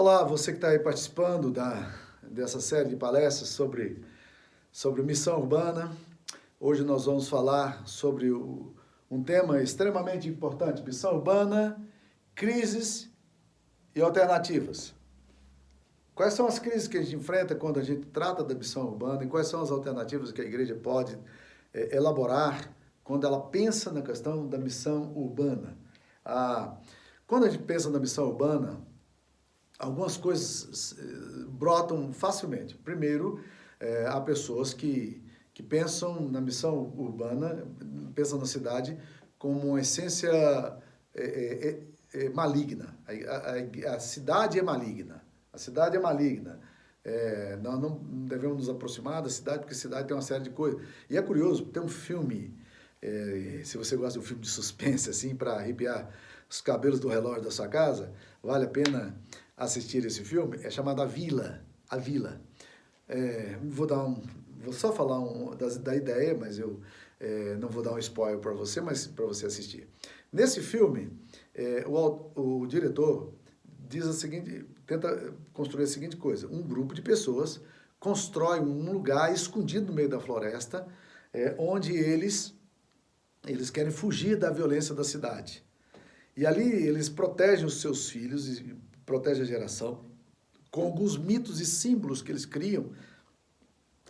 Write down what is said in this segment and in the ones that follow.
Olá, você que está aí participando dessa série de palestras sobre missão urbana. Hoje nós vamos falar sobre um tema extremamente importante, missão urbana, crises e alternativas. Quais são as crises que a gente enfrenta quando a gente trata da missão urbana e quais são as alternativas que a igreja pode elaborar quando ela pensa na questão da missão urbana? Quando a gente pensa na missão urbana, algumas coisas brotam facilmente. Primeiro, há pessoas que pensam na missão urbana, pensam na cidade como uma essência maligna. A cidade é maligna. A cidade é maligna. Nós não devemos nos aproximar da cidade, porque a cidade tem uma série de coisas. E é curioso, tem um filme, se você gosta de um filme de suspense, assim, para arrepiar os cabelos do relógio da sua casa, vale a pena assistir esse filme, é chamado A Vila. Vou só falar da ideia, mas eu não vou dar um spoiler para você, mas para você assistir. Nesse filme, o diretor diz tenta construir a seguinte coisa: um grupo de pessoas constrói um lugar escondido no meio da floresta, onde eles querem fugir da violência da cidade. E ali eles protegem os seus filhos e protegem a geração com alguns mitos e símbolos que eles criam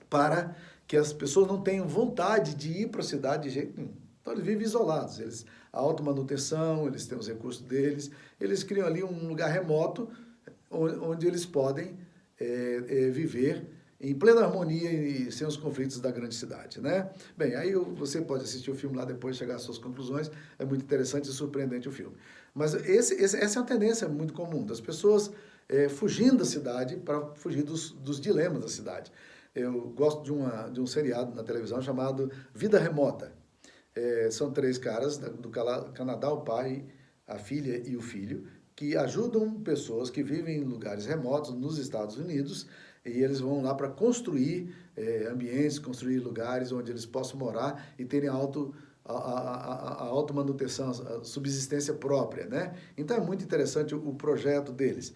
para que as pessoas não tenham vontade de ir para a cidade de jeito nenhum. Então eles vivem isolados, a automanutenção, eles têm os recursos deles, eles criam ali um lugar remoto onde eles podem viver em plena harmonia e sem os conflitos da grande cidade, né? Bem, aí você pode assistir o filme lá depois, chegar às suas conclusões, é muito interessante e surpreendente o filme. Mas essa é uma tendência muito comum, das pessoas fugindo da cidade para fugir dos dilemas da cidade. Eu gosto de um seriado na televisão chamado Vida Remota. São 3 caras do Canadá, o pai, a filha e o filho, que ajudam pessoas que vivem em lugares remotos nos Estados Unidos, e eles vão lá para construir ambientes, construir lugares onde eles possam morar e terem a automanutenção, a subsistência própria, né? Então é muito interessante o projeto deles.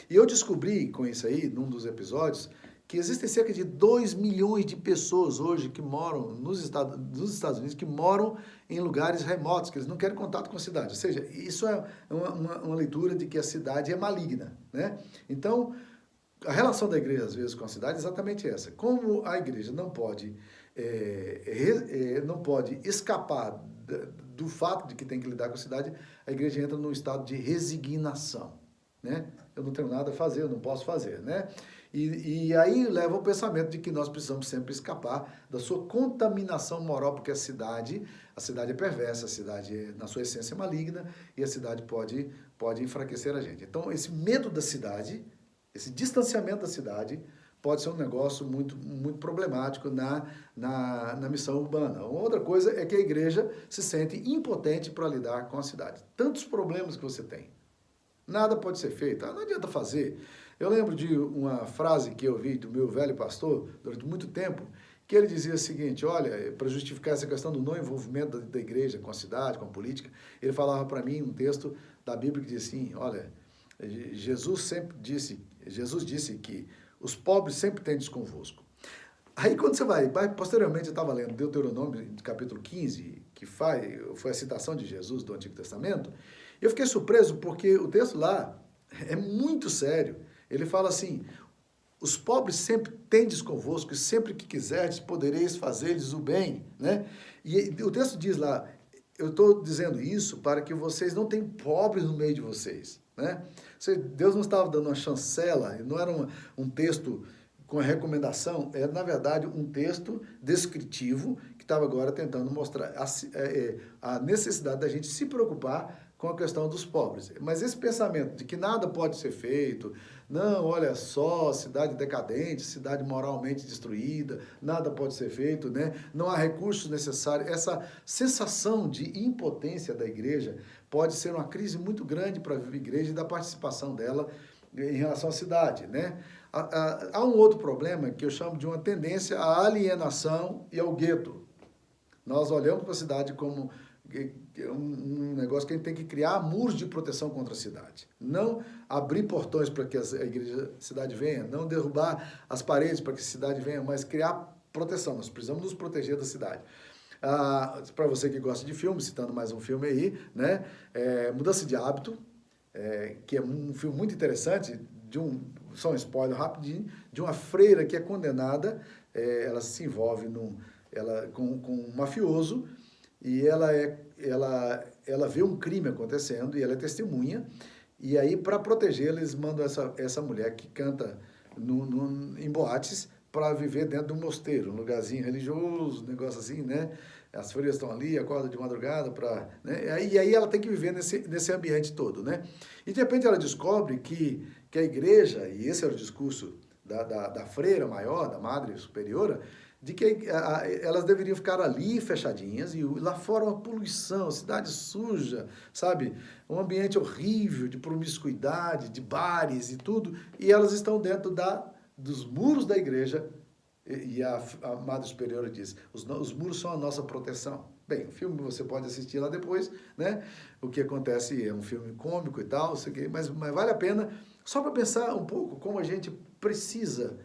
E eu descobri com isso aí, num dos episódios, que existem cerca de 2 milhões de pessoas hoje que moram nos Estados Unidos, que moram em lugares remotos, que eles não querem contato com a cidade. Ou seja, isso é uma leitura de que a cidade é maligna, né? Então, a relação da igreja, às vezes, com a cidade é exatamente essa. Como a igreja não pode escapar do fato de que tem que lidar com a cidade, a igreja entra num estado de resignação, né? Eu não tenho nada a fazer, eu não posso fazer, né? E aí leva ao pensamento de que nós precisamos sempre escapar da sua contaminação moral, porque a cidade é perversa, a cidade na sua essência é maligna e a cidade pode enfraquecer a gente. Então, esse medo da cidade, esse distanciamento da cidade pode ser um negócio muito, muito problemático na missão urbana. Outra coisa é que a igreja se sente impotente para lidar com a cidade. Tantos problemas que você tem. Nada pode ser feito, não adianta fazer. Eu lembro de uma frase que eu vi do meu velho pastor durante muito tempo, que ele dizia o seguinte: olha, para justificar essa questão do não envolvimento da igreja com a cidade, com a política, ele falava para mim um texto da Bíblia que dizia assim: olha, Jesus disse que os pobres sempre tendes convosco. Aí quando você vai posteriormente eu estava lendo Deuteronômio, capítulo 15, que foi a citação de Jesus do Antigo Testamento, e eu fiquei surpreso porque o texto lá é muito sério. Ele fala assim: os pobres sempre tendes convosco, e sempre que quiserdes podereis fazer-lhes o bem, né? E o texto diz lá: eu estou dizendo isso para que vocês não tenham pobres no meio de vocês, né? Deus não estava dando uma chancela, não era um texto com a recomendação, era na verdade um texto descritivo que estava agora tentando mostrar a necessidade da gente se preocupar com a questão dos pobres. Mas esse pensamento de que nada pode ser feito, não, olha só, cidade decadente, cidade moralmente destruída, nada pode ser feito, né? Não há recursos necessários. Essa sensação de impotência da igreja pode ser uma crise muito grande para a igreja e da participação dela em relação à cidade, né? Há um outro problema que eu chamo de uma tendência à alienação e ao gueto. Nós olhamos para a cidade como um negócio que a gente tem que criar muros de proteção contra a cidade. Não abrir portões para que a cidade venha, não derrubar as paredes para que a cidade venha, mas criar proteção. Nós precisamos nos proteger da cidade. Para você que gosta de filme, citando mais um filme aí, né? Mudança de Hábito, que é um filme muito interessante, só um spoiler rapidinho, de uma freira que é condenada, ela se envolve com um mafioso, e ela vê um crime acontecendo, e ela é testemunha, e aí, para protegê-la, eles mandam essa mulher que canta em boates para viver dentro de um mosteiro, um lugarzinho religioso, um negócio assim, né? As freiras estão ali, acorda de madrugada né? E aí ela tem que viver nesse ambiente todo, né? E de repente ela descobre que a igreja, e esse era o discurso da freira maior, da madre superiora, de que elas deveriam ficar ali fechadinhas, e lá fora uma poluição, cidade suja, sabe? Um ambiente horrível de promiscuidade, de bares e tudo, e elas estão dentro dos muros da igreja. E a Madre Superiora diz, os muros são a nossa proteção. Bem, o filme você pode assistir lá depois, né? O que acontece é um filme cômico e tal, mas vale a pena só para pensar um pouco como a gente precisa,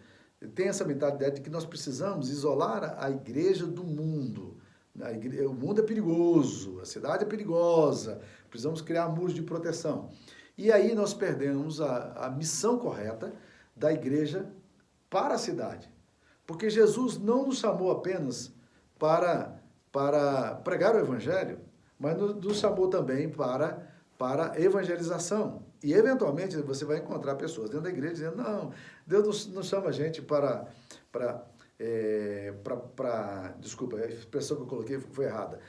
tem essa mentalidade de que nós precisamos isolar a igreja do mundo. O mundo é perigoso, a cidade é perigosa, precisamos criar muros de proteção. E aí nós perdemos a missão correta da igreja para a cidade. Porque Jesus não nos chamou apenas para pregar o evangelho, mas nos chamou também para evangelização. E, eventualmente, você vai encontrar pessoas dentro da igreja dizendo, não, Deus não chama a gente desculpa, a expressão que eu coloquei foi errada.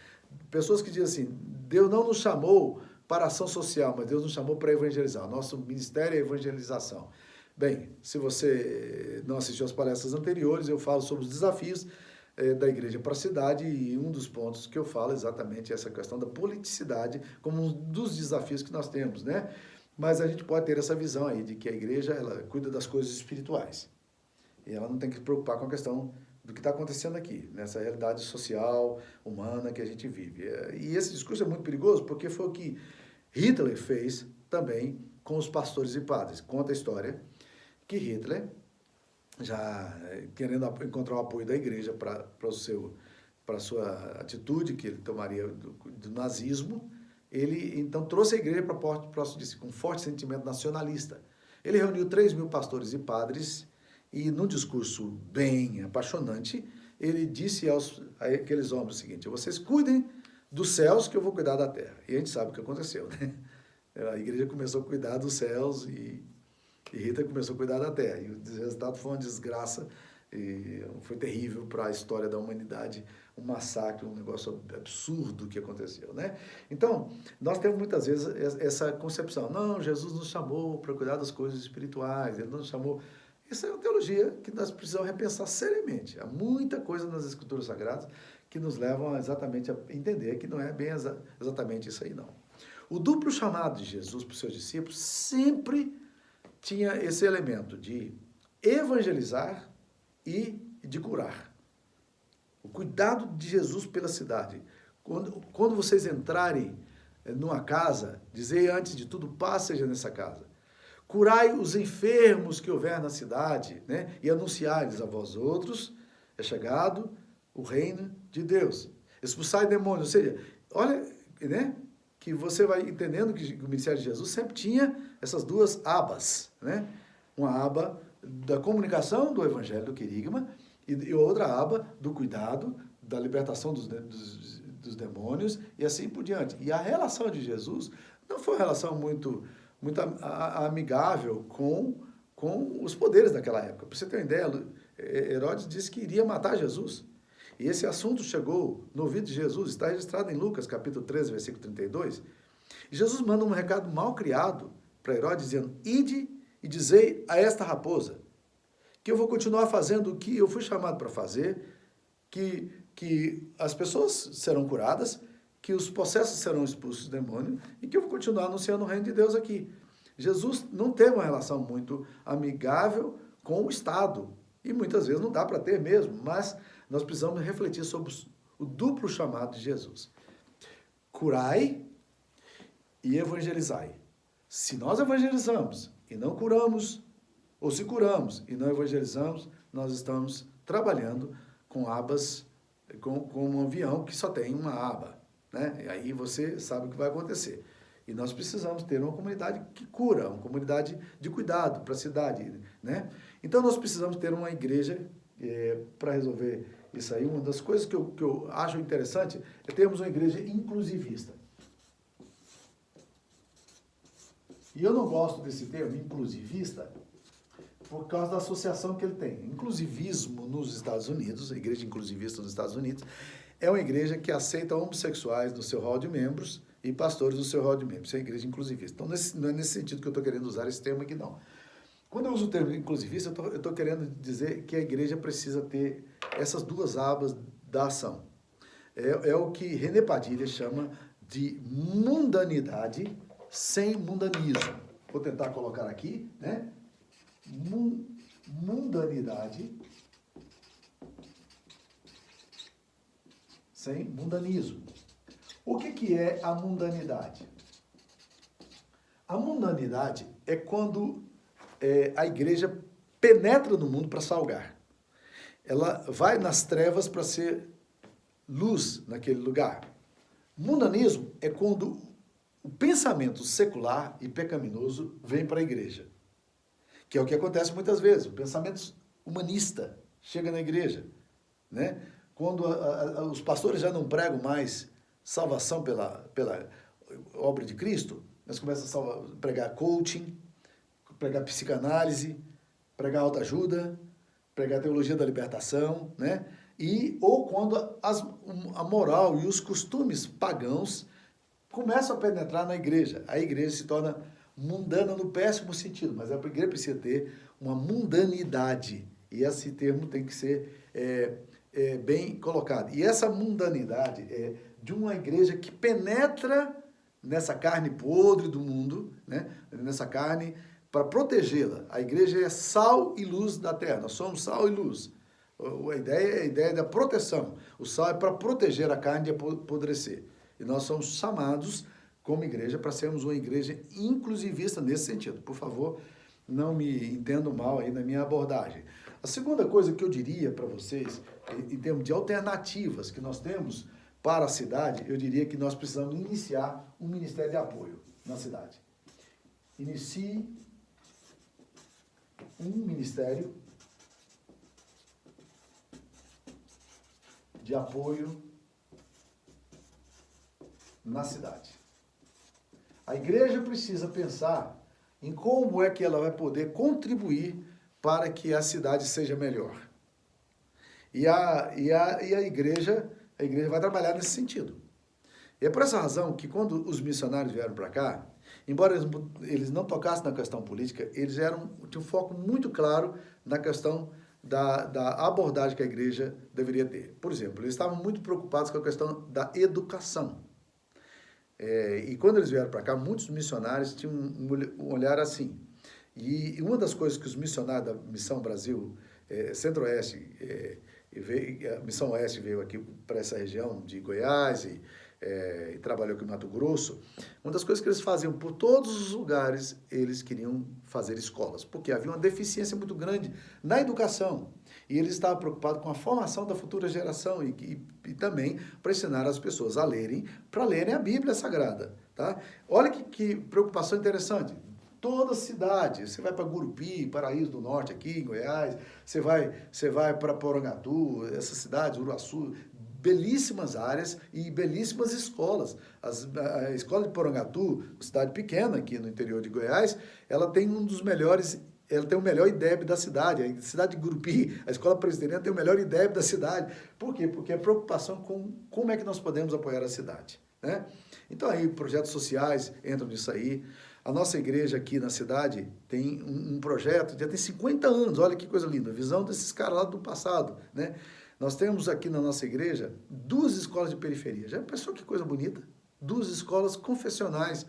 Pessoas que dizem assim, Deus não nos chamou para ação social, mas Deus nos chamou para evangelizar. Nosso ministério é evangelização. Bem, se você não assistiu às palestras anteriores, eu falo sobre os desafios da igreja para a cidade, e um dos pontos que eu falo é exatamente essa questão da politicidade como um dos desafios que nós temos, né? Mas a gente pode ter essa visão aí de que a igreja, ela cuida das coisas espirituais. E ela não tem que se preocupar com a questão do que está acontecendo aqui, nessa realidade social, humana que a gente vive. E esse discurso é muito perigoso porque foi o que Hitler fez também com os pastores e padres. Conta a história que Hitler, já querendo encontrar o apoio da igreja para a sua atitude que ele tomaria do nazismo, ele então trouxe a igreja para próximo de si, com um forte sentimento nacionalista. Ele reuniu 3.000 pastores e padres e, num discurso bem apaixonante, ele disse a aqueles homens o seguinte, vocês cuidem dos céus que eu vou cuidar da terra. E a gente sabe o que aconteceu, né? A igreja começou a cuidar dos céus e Hitler começou a cuidar da terra. E o resultado foi uma desgraça, e foi terrível para a história da humanidade, um massacre, um negócio absurdo que aconteceu, né? Então, nós temos muitas vezes essa concepção, não, Jesus nos chamou para cuidar das coisas espirituais, ele nos chamou... Isso é uma teologia que nós precisamos repensar seriamente. Há muita coisa nas Escrituras Sagradas que nos levam exatamente a entender que não é bem exatamente isso aí, não. O duplo chamado de Jesus para os seus discípulos sempre tinha esse elemento de evangelizar e de curar. O cuidado de Jesus pela cidade. Quando vocês entrarem numa casa, dizei antes de tudo, paz seja nessa casa. Curai os enfermos que houver na cidade, né? E anunciai-lhes a vós outros, é chegado o reino de Deus. Expulsai demônios, ou seja, olha, né? Que você vai entendendo que o ministério de Jesus sempre tinha essas duas abas, né? Uma aba da comunicação do evangelho, do querigma, e outra aba do cuidado, da libertação dos demônios, e assim por diante. E a relação de Jesus não foi uma relação muito amigável com os poderes daquela época. Para você ter uma ideia, Herodes disse que iria matar Jesus. E esse assunto chegou no ouvido de Jesus, está registrado em Lucas, capítulo 13, versículo 32. E Jesus manda um recado mal criado para Herodes, dizendo, ide e dizei a esta raposa que eu vou continuar fazendo o que eu fui chamado para fazer, que as pessoas serão curadas, que os possessos serão expulsos do demônio e que eu vou continuar anunciando o reino de Deus aqui. Jesus não teve uma relação muito amigável com o Estado. E muitas vezes não dá para ter mesmo, mas nós precisamos refletir sobre o duplo chamado de Jesus. curai e evangelizai. Se nós evangelizamos e não curamos, ou se curamos e não evangelizamos, nós estamos trabalhando com abas, com um avião que só tem uma aba, né? E aí você sabe o que vai acontecer. E nós precisamos ter uma comunidade que cura, uma comunidade de cuidado para a cidade, né? Então nós precisamos ter uma igreja para resolver isso aí. Uma das coisas que eu acho interessante é termos uma igreja inclusivista. E eu não gosto desse termo, inclusivista, por causa da associação que ele tem. Inclusivismo nos Estados Unidos, a igreja inclusivista nos Estados Unidos, é uma igreja que aceita homossexuais no seu hall de membros e pastores no seu hall de membros. Isso é a igreja inclusivista. Então, não é nesse sentido que eu estou querendo usar esse termo aqui, não. Quando eu uso o termo inclusivista, eu estou querendo dizer que a igreja precisa ter essas duas abas da ação. É o que René Padilha chama de mundanidade sem mundanismo. Vou tentar colocar aqui, né? Mundanidade sem mundanismo. O que é a mundanidade? A mundanidade é quando a igreja penetra no mundo para salgar. Ela vai nas trevas para ser luz naquele lugar. Mundanismo é quando o pensamento secular e pecaminoso vem para a igreja. Que é o que acontece muitas vezes. O pensamento humanista chega na igreja, né? Quando os pastores já não pregam mais salvação pela obra de Cristo, nós começamos a pregar coaching, pregar psicanálise, pregar autoajuda, pregar teologia da libertação, né? Ou quando a moral e os costumes pagãos começam a penetrar na igreja. A igreja se torna mundana no péssimo sentido, mas a igreja precisa ter uma mundanidade. E esse termo tem que ser bem colocado. E essa mundanidade é de uma igreja que penetra nessa carne podre do mundo, né? Nessa carne, para protegê-la. A igreja é sal e luz da terra. Nós somos sal e luz. A ideia é da proteção. O sal é para proteger a carne de apodrecer. E nós somos chamados como igreja para sermos uma igreja inclusivista nesse sentido. Por favor, não me entendam mal aí na minha abordagem. A segunda coisa que eu diria para vocês, em termos de alternativas que nós temos para a cidade, eu diria que nós precisamos iniciar um ministério de apoio na cidade. Inicie um ministério de apoio na cidade. A igreja precisa pensar em como é que ela vai poder contribuir para que a cidade seja melhor. E a igreja vai trabalhar nesse sentido. E é por essa razão que quando os missionários vieram para cá, embora eles não tocassem na questão política, eles tinham um foco muito claro na questão da abordagem que a igreja deveria ter. Por exemplo, eles estavam muito preocupados com a questão da educação. E quando eles vieram para cá, muitos missionários tinham um olhar assim. E uma das coisas que os missionários da Missão Brasil Centro-Oeste, a Missão Oeste veio aqui para essa região de Goiás e trabalhou aqui em Mato Grosso, uma das coisas que eles faziam por todos os lugares, eles queriam fazer escolas, porque havia uma deficiência muito grande na educação. E eles estavam preocupados com a formação da futura geração e também para ensinar as pessoas a lerem, para lerem a Bíblia Sagrada. Tá? Olha que preocupação interessante. Toda cidade, você vai para Gurupi, Paraíso do Norte aqui em Goiás, você vai para Porangatu, essas cidades, Uruaçu, belíssimas áreas e belíssimas escolas. A escola de Porangatu, cidade pequena aqui no interior de Goiás, ela tem ela tem o melhor IDEB da cidade. A cidade de Gurupi, a escola presbiteriana tem o melhor IDEB da cidade. Por quê? Porque a preocupação com como é que nós podemos apoiar a cidade, né? Então aí projetos sociais entram nisso aí. A nossa igreja aqui na cidade tem um projeto, já tem 50 anos, olha que coisa linda, visão desses caras lá do passado, né? Nós temos aqui na nossa igreja 2 escolas de periferia. Já pensou que coisa bonita? 2 escolas confessionais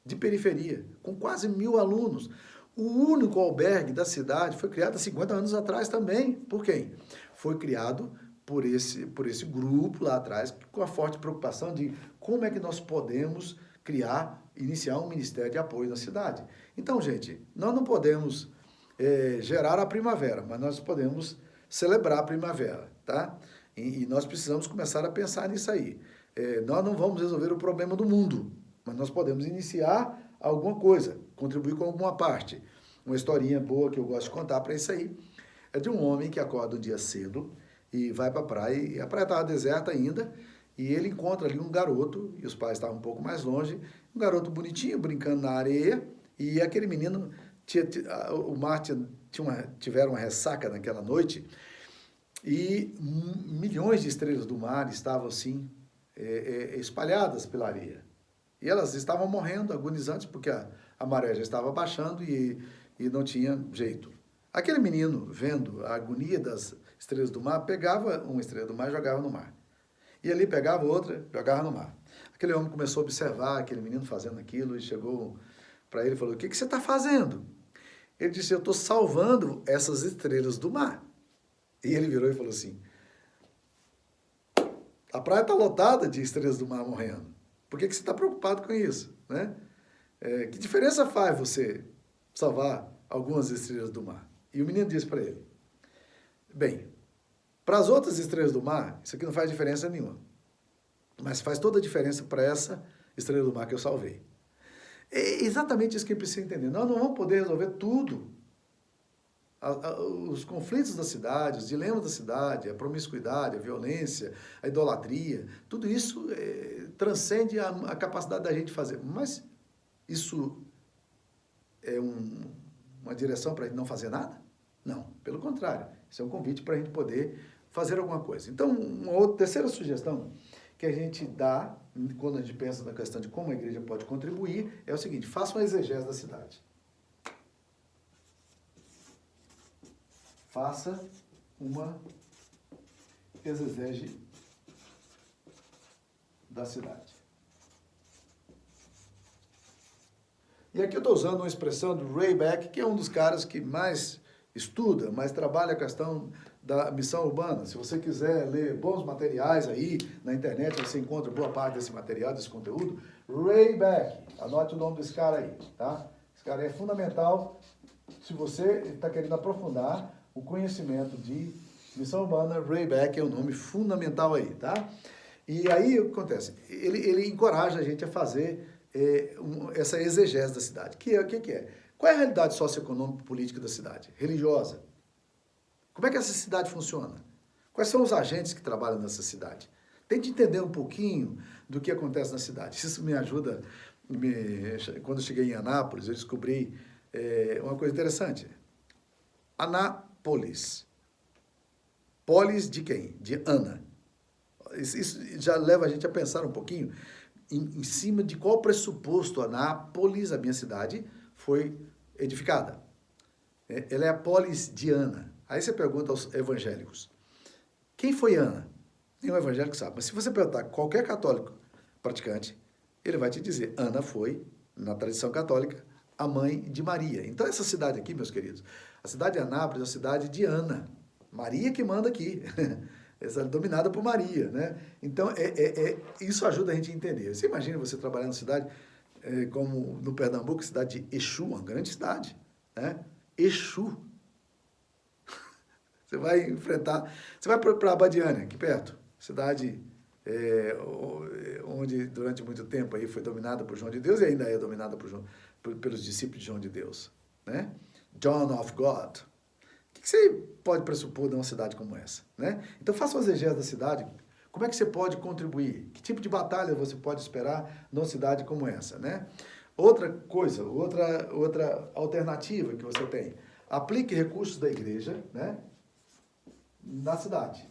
de periferia, com quase 1.000 alunos. O único albergue da cidade foi criado há 50 anos atrás também. Por quem? Foi criado por esse grupo lá atrás, com a forte preocupação de como é que nós podemos iniciar um ministério de apoio na cidade. Então, gente, nós não podemos gerar a primavera, mas nós podemos celebrar a primavera, tá? E nós precisamos começar a pensar nisso aí. Nós não vamos resolver o problema do mundo, mas nós podemos iniciar alguma coisa, contribuir com alguma parte. Uma historinha boa que eu gosto de contar para isso aí é de um homem que acorda um dia cedo e vai para a praia, e a praia estava deserta ainda, e ele encontra ali um garoto, e os pais estavam um pouco mais longe, um garoto bonitinho, brincando na areia, e aquele menino, o mar tiveram uma ressaca naquela noite, e milhões de estrelas do mar estavam assim, espalhadas pela areia. E elas estavam morrendo, agonizantes, porque a maré já estava baixando e não tinha jeito. Aquele menino, vendo a agonia das estrelas do mar, pegava uma estrela do mar e jogava no mar. E ali pegava outra, jogava no mar. Aquele homem começou a observar aquele menino fazendo aquilo e chegou para ele e falou: "O que você está fazendo?" Ele disse: "Eu estou salvando essas estrelas do mar." E ele virou e falou assim: "A praia está lotada de estrelas do mar morrendo. Por que você está preocupado com isso? Né? Que diferença faz você salvar algumas estrelas do mar?" E o menino disse para ele: "Bem, para as outras estrelas do mar, isso aqui não faz diferença nenhuma. Mas faz toda a diferença para essa estrela do mar que eu salvei." É exatamente isso que ele precisa entender. Nós não vamos poder resolver tudo. Os conflitos da cidade, os dilemas da cidade, a promiscuidade, a violência, a idolatria, tudo isso transcende a capacidade da gente fazer. Mas isso é uma direção para a gente não fazer nada? Não, pelo contrário. Isso é um convite para a gente poder fazer alguma coisa. Então, terceira sugestão que a gente dá, quando a gente pensa na questão de como a igreja pode contribuir, é o seguinte: faça uma exegese da cidade. Faça uma exegese da cidade. E aqui eu estou usando uma expressão do Ray Beck, que é um dos caras que mais estuda, mais trabalha a questão da missão urbana. Se você quiser ler bons materiais aí na internet, você encontra boa parte desse material, desse conteúdo. Ray Beck, anote o nome desse cara aí, tá? Esse cara é fundamental se você está querendo aprofundar o conhecimento de missão urbana. Ray Beck é um nome fundamental aí, tá? E aí o que acontece? Ele encoraja a gente a fazer essa exegese da cidade. O que é? Qual é a realidade socioeconômica e política da cidade? Religiosa. Como é que essa cidade funciona? Quais são os agentes que trabalham nessa cidade? Tente entender um pouquinho do que acontece na cidade. Isso me ajuda. Quando eu cheguei em Anápolis, eu descobri uma coisa interessante. Anápolis. Polis de quem? De Ana. Isso já leva a gente a pensar um pouquinho em cima de qual pressuposto Anápolis, a minha cidade, foi edificada. Ela é a polis de Ana. Aí você pergunta aos evangélicos: quem foi Ana? Nenhum evangélico sabe. Mas se você perguntar a qualquer católico praticante, ele vai te dizer: Ana foi, na tradição católica, a mãe de Maria. Então essa cidade aqui, meus queridos, a cidade de Anápolis é a cidade de Ana. Maria que manda aqui. Essa é dominada por Maria, né? Então, isso ajuda a gente a entender. Você imagina você trabalhar numa cidade como no Pernambuco, cidade de Exu, uma grande cidade, né? Exu. Você vai enfrentar... Você vai para Abadiânia, aqui perto, cidade onde durante muito tempo aí foi dominada por João de Deus e ainda é dominada pelos discípulos de João de Deus, né? John of God. O que você pode pressupor de uma cidade como essa, né? Então, faça uma exegese da cidade. Como é que você pode contribuir? Que tipo de batalha você pode esperar numa cidade como essa, né? Outra coisa, outra alternativa que você tem. Aplique recursos da igreja, né, na cidade.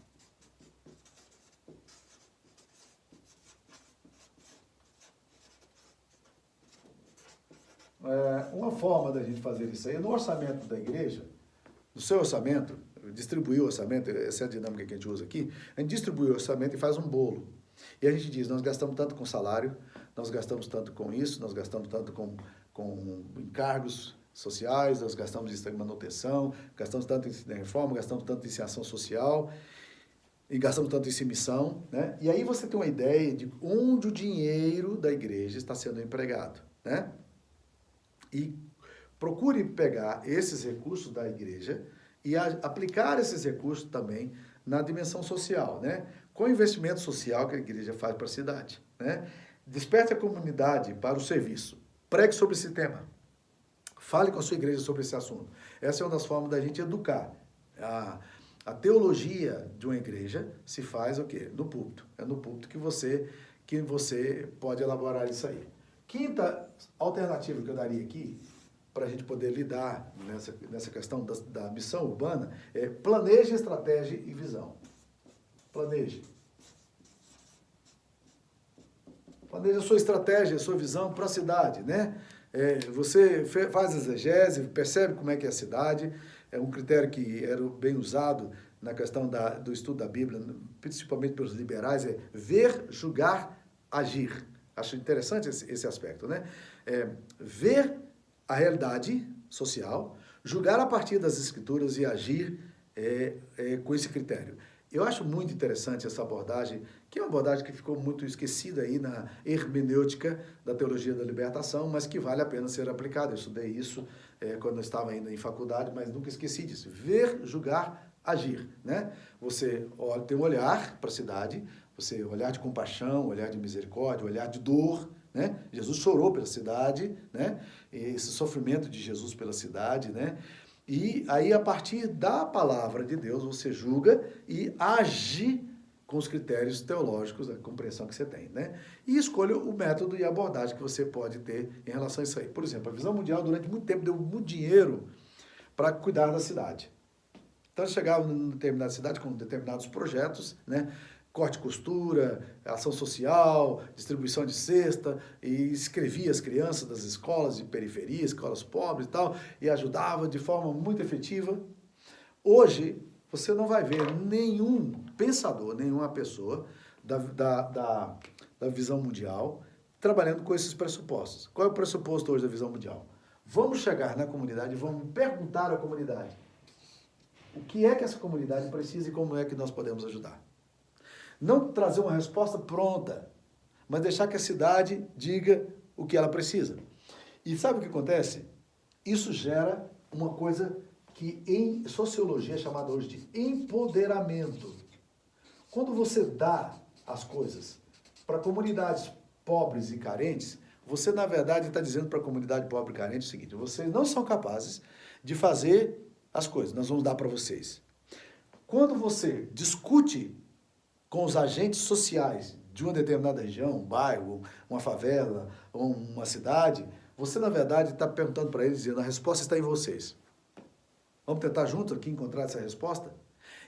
Uma forma da gente fazer isso aí é no orçamento da igreja. No seu orçamento, distribuir o orçamento, essa é a dinâmica que a gente usa aqui, a gente distribui o orçamento e faz um bolo. E a gente diz: nós gastamos tanto com salário, nós gastamos tanto com isso, nós gastamos tanto com encargos sociais, nós gastamos isso em manutenção, gastamos tanto em reforma, gastamos tanto em ação social. e gastamos tanto isso em missão, né? E aí você tem uma ideia de onde o dinheiro da igreja está sendo empregado, né? E procure pegar esses recursos da igreja e aplicar esses recursos também na dimensão social, né? Qual o investimento social que a igreja faz para a cidade, né? Desperte a comunidade para o serviço. Pregue sobre esse tema. Fale com a sua igreja sobre esse assunto. Essa é uma das formas da gente educar. A teologia de uma igreja se faz o quê? No púlpito. É no púlpito que você pode elaborar isso aí. Quinta alternativa que eu daria aqui, para a gente poder lidar nessa questão da missão urbana, é planeje, estratégia e visão. Planeje. Planeje a sua estratégia, a sua visão para a cidade, né? Você faz exegese, percebe como é que é a cidade, é um critério que era bem usado na questão do estudo da Bíblia, principalmente pelos liberais, é ver, julgar, agir. Acho interessante esse aspecto, né? Ver a realidade social, julgar a partir das escrituras e agir com esse critério. Eu acho muito interessante essa abordagem, que é uma abordagem que ficou muito esquecida aí na hermenêutica da teologia da libertação, mas que vale a pena ser aplicada. Eu estudei isso quando eu estava ainda em faculdade, mas nunca esqueci disso. Ver, julgar, agir, né? Você tem um olhar para a cidade, você olhar de compaixão, olhar de misericórdia, olhar de dor, né? Jesus chorou pela cidade, né? Esse sofrimento de Jesus pela cidade, né? E aí, a partir da palavra de Deus, você julga e age com os critérios teológicos, a compreensão que você tem, né? E escolha o método e a abordagem que você pode ter em relação a isso aí. Por exemplo, a Visão Mundial, durante muito tempo, deu muito dinheiro para cuidar da cidade. Então, chegava em determinada cidade com determinados projetos, né? Corte e costura, ação social, distribuição de cesta, e escrevia as crianças das escolas de periferia, escolas pobres e tal, e ajudava de forma muito efetiva. Hoje, você não vai ver nenhum pensador, nenhuma pessoa da visão mundial trabalhando com esses pressupostos. Qual é o pressuposto hoje da visão mundial? Vamos chegar na comunidade, vamos perguntar à comunidade o que é que essa comunidade precisa e como é que nós podemos ajudar. Não trazer uma resposta pronta, mas deixar que a cidade diga o que ela precisa. E sabe o que acontece? Isso gera uma coisa que em sociologia é chamada hoje de empoderamento. Quando você dá as coisas para comunidades pobres e carentes, você, na verdade, está dizendo para a comunidade pobre e carente o seguinte: vocês não são capazes de fazer as coisas, nós vamos dar para vocês. Quando você discute com os agentes sociais de uma determinada região, um bairro, uma favela, ou uma cidade, você, na verdade, está perguntando para eles, dizendo, a resposta está em vocês. Vamos tentar juntos aqui encontrar essa resposta?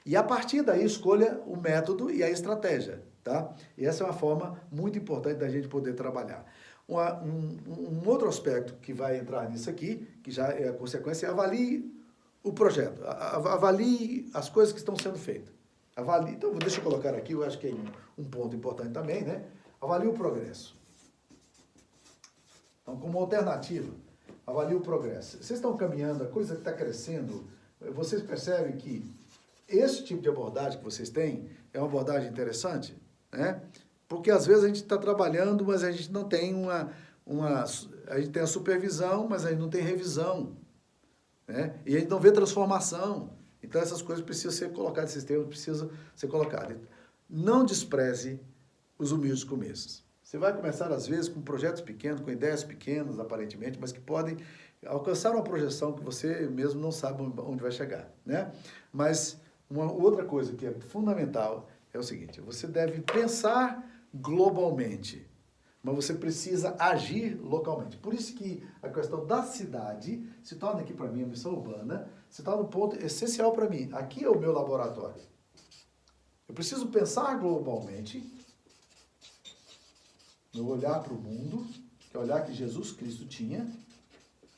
E a partir daí, escolha o método e a estratégia, tá? E essa é uma forma muito importante da gente poder trabalhar. Um outro aspecto que vai entrar nisso aqui, que já é a consequência, é avalie o projeto, avalie as coisas que estão sendo feitas. Avalie, então, deixa eu colocar aqui, eu acho que é um ponto importante também, né? Avalie o progresso. Então, como alternativa, avalie o progresso. Vocês estão caminhando, a coisa está crescendo, vocês percebem que esse tipo de abordagem que vocês têm é uma abordagem interessante, né? Porque às vezes a gente está trabalhando, mas a gente não tem a gente tem a supervisão, mas a gente não tem revisão, né? E a gente não vê transformação. Então, essas coisas precisam ser colocadas, esses termos precisam ser colocados. Não despreze os humildes começos. Você vai começar, às vezes, com projetos pequenos, com ideias pequenas, aparentemente, mas que podem alcançar uma projeção que você mesmo não sabe onde vai chegar, né? Mas uma outra coisa que é fundamental é o seguinte: você deve pensar globalmente, mas você precisa agir localmente. Por isso que a questão da cidade se torna aqui para mim, a missão urbana, se torna um ponto essencial para mim. Aqui é o meu laboratório. Eu preciso pensar globalmente, no olhar para o mundo, que é o olhar que Jesus Cristo tinha.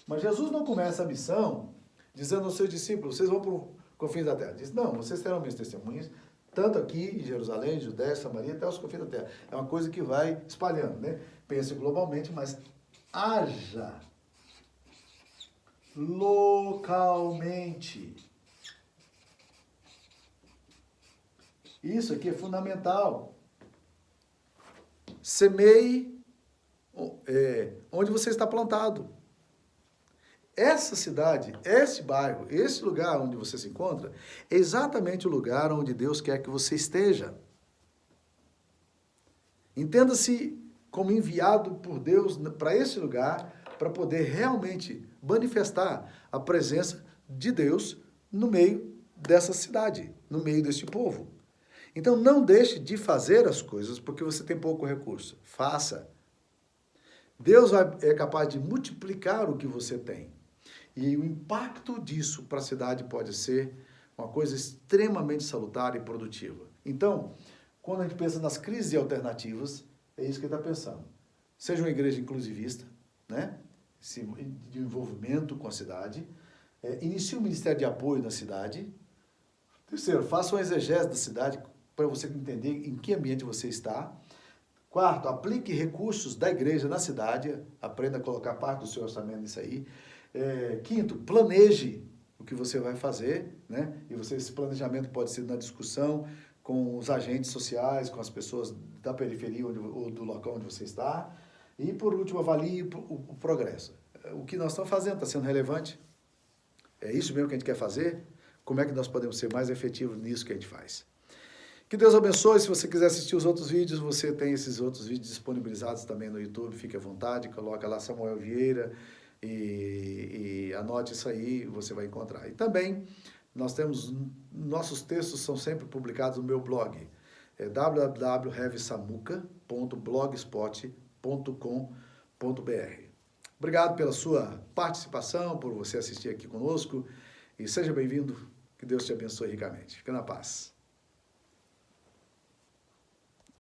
Mas Jesus não começa a missão dizendo aos seus discípulos, vocês vão para o confins da terra. Diz, não, vocês serão minhas testemunhas, tanto aqui em Jerusalém, Judéia, Samaria, até os confins da terra. É uma coisa que vai espalhando, né? Pense globalmente, mas haja localmente. Isso aqui é fundamental. Semeie onde você está plantado. Essa cidade, esse bairro, esse lugar onde você se encontra, é exatamente o lugar onde Deus quer que você esteja. Entenda-se como enviado por Deus para esse lugar, para poder realmente manifestar a presença de Deus no meio dessa cidade, no meio desse povo. Então não deixe de fazer as coisas porque você tem pouco recurso. Faça. Deus é capaz de multiplicar o que você tem. E o impacto disso para a cidade pode ser uma coisa extremamente salutar e produtiva. Então, quando a gente pensa nas crises alternativas, é isso que ele está pensando. Seja uma igreja inclusivista, né? De envolvimento com a cidade. Inicie um ministério de apoio na cidade. Terceiro, faça uma exegese da cidade para você entender em que ambiente você está. Quarto, aplique recursos da igreja na cidade. Aprenda a colocar parte do seu orçamento nisso aí. Quinto, planeje o que você vai fazer, né? E esse planejamento pode ser na discussão com os agentes sociais, com as pessoas da periferia ou do local onde você está. E, por último, avalie o progresso. O que nós estamos fazendo está sendo relevante? É isso mesmo que a gente quer fazer? Como é que nós podemos ser mais efetivos nisso que a gente faz? Que Deus abençoe. Se você quiser assistir os outros vídeos, você tem esses outros vídeos disponibilizados também no YouTube. Fique à vontade, coloca lá Samuel Vieira e anote isso aí, você vai encontrar. E também, nossos textos são sempre publicados no meu blog, www.revisamuca.blogspot.com.br. Obrigado pela sua participação, por você assistir aqui conosco e seja bem-vindo. Que Deus te abençoe ricamente. Fica na paz.